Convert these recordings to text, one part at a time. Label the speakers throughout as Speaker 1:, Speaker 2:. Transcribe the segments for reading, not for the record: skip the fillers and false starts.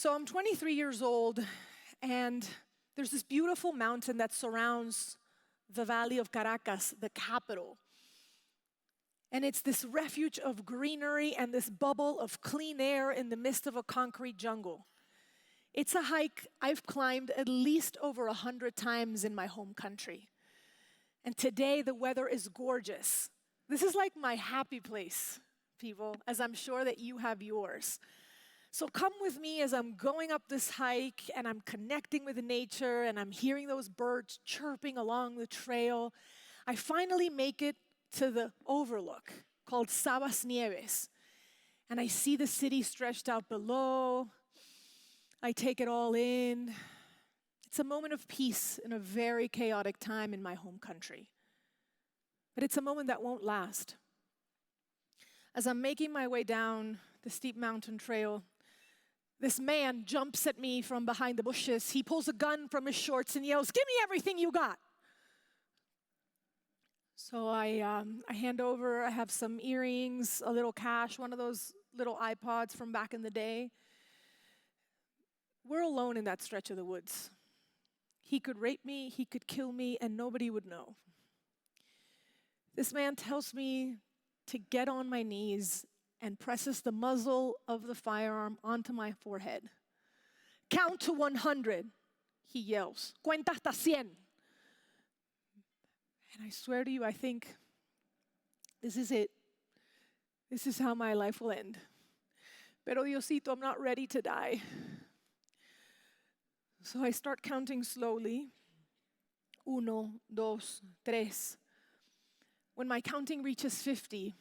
Speaker 1: So I'm 23 years old, and there's this beautiful mountain that surrounds the Valley of Caracas, the capital. And it's this refuge of greenery and this bubble of clean air in the midst of a concrete jungle. It's a hike I've climbed at least over 100 times in my home country. And today the weather is gorgeous. This is like my happy place, people, as I'm sure that you have yours. So come with me as I'm going up this hike and I'm connecting with nature and I'm hearing those birds chirping along the trail. I finally make it to the overlook called Sabas Nieves. And I see the city stretched out below. I take it all in. It's a moment of peace in a very chaotic time in my home country. But it's a moment that won't last. As I'm making my way down the steep mountain trail, this man jumps at me from behind the bushes. He pulls a gun from his shorts and yells, "Give me everything you got." So I hand over, I have some earrings, a little cash, one of those little iPods from back in the day. We're alone in that stretch of the woods. He could rape me, he could kill me, and nobody would know. This man tells me to get on my knees and presses the muzzle of the firearm onto my forehead. "Count to 100, he yells. "Cuenta hasta 100. And I swear to you, I think, this is it. This is how my life will end. Pero Diosito, I'm not ready to die. So I start counting slowly. 1, 2, 3. When my counting reaches 50,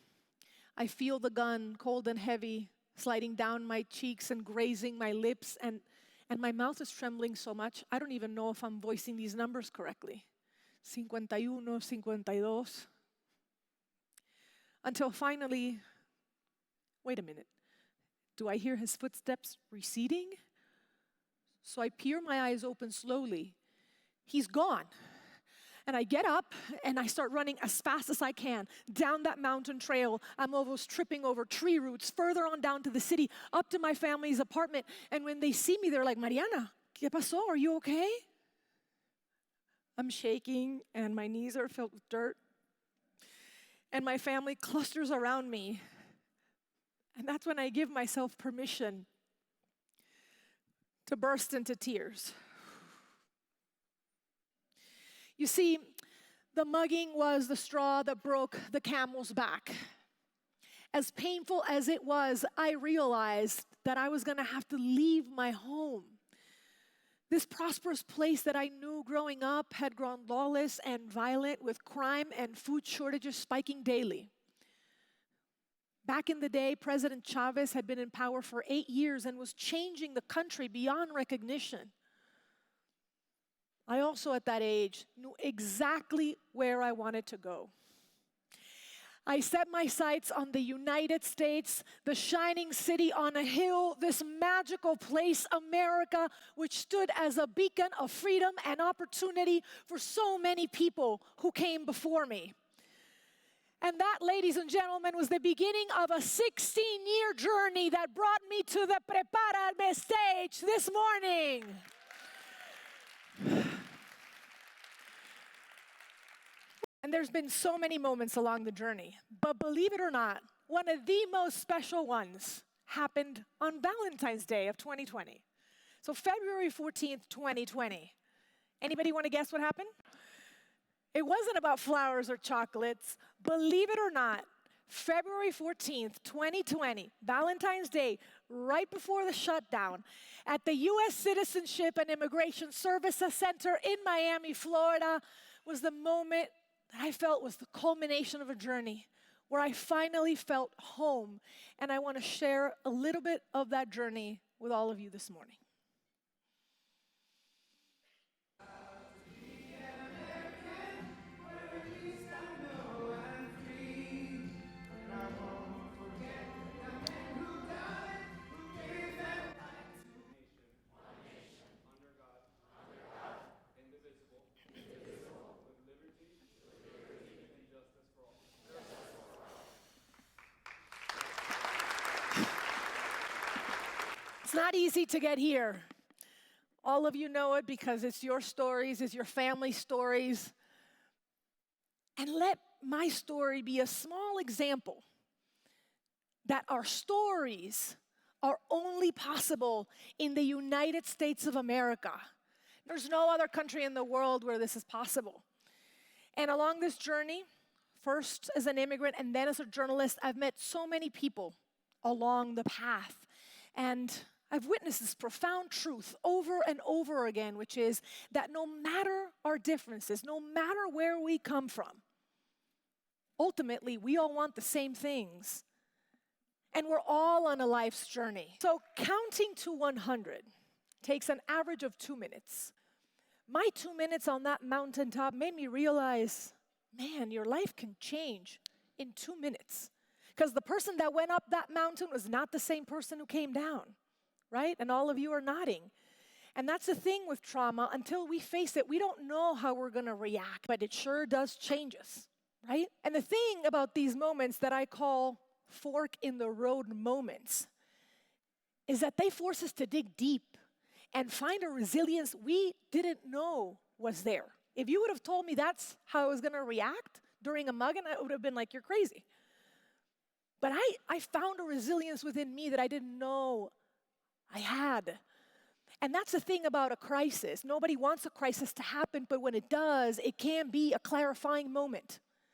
Speaker 1: I feel the gun, cold and heavy, sliding down my cheeks and grazing my lips, and my mouth is trembling so much, I don't even know if I'm voicing these numbers correctly. 51, 52. Until finally, wait a minute, do I hear his footsteps receding? So I peer my eyes open slowly. He's gone. And I get up and I start running as fast as I can down that mountain trail. I'm almost tripping over tree roots, further on down to the city, up to my family's apartment. And when they see me, they're like, "Mariana, ¿qué pasó? Are you okay?" I'm shaking and my knees are filled with dirt. And my family clusters around me. And that's when I give myself permission to burst into tears. You see, the mugging was the straw that broke the camel's back. As painful as it was, I realized that I was going to have to leave my home. This prosperous place that I knew growing up had grown lawless and violent, with crime and food shortages spiking daily. Back in the day, President Chavez had been in power for 8 years and was changing the country beyond recognition. I also, at that age, knew exactly where I wanted to go. I set my sights on the United States, the shining city on a hill, this magical place, America, which stood as a beacon of freedom and opportunity for so many people who came before me. And that, ladies and gentlemen, was the beginning of a 16-year journey that brought me to the Prepárame stage this morning. And there's been so many moments along the journey, but believe it or not, one of the most special ones happened on Valentine's Day of 2020. So February 14th, 2020. Anybody want to guess what happened? It wasn't about flowers or chocolates. Believe it or not, February 14th, 2020, Valentine's Day, right before the shutdown, at the U.S. Citizenship and Immigration Services Center in Miami, Florida, was the moment that I felt was the culmination of a journey where I finally felt home. And I want to share a little bit of that journey with all of you this morning. It's not easy to get here. All of you know it because it's your stories, it's your family stories. And let my story be a small example that our stories are only possible in the United States of America. There's no other country in the world where this is possible. And along this journey, first as an immigrant and then as a journalist, I've met so many people along the path. And I've witnessed this profound truth over and over again, which is that no matter our differences, no matter where we come from, ultimately, we all want the same things. And we're all on a life's journey. So counting to 100 takes an average of 2 minutes. My 2 minutes on that mountaintop made me realize, man, your life can change in 2 minutes. Because the person that went up that mountain was not the same person who came down, right? And all of you are nodding. And that's the thing with trauma. Until we face it, we don't know how we're going to react, but it sure does change us, right? And the thing about these moments that I call fork in the road moments is that they force us to dig deep and find a resilience we didn't know was there. If you would have told me that's how I was going to react during a mugging, I would have been like, you're crazy. But I found a resilience within me that I didn't know I had. And that's the thing about a crisis. Nobody wants a crisis to happen, but when it does, it can be a clarifying moment.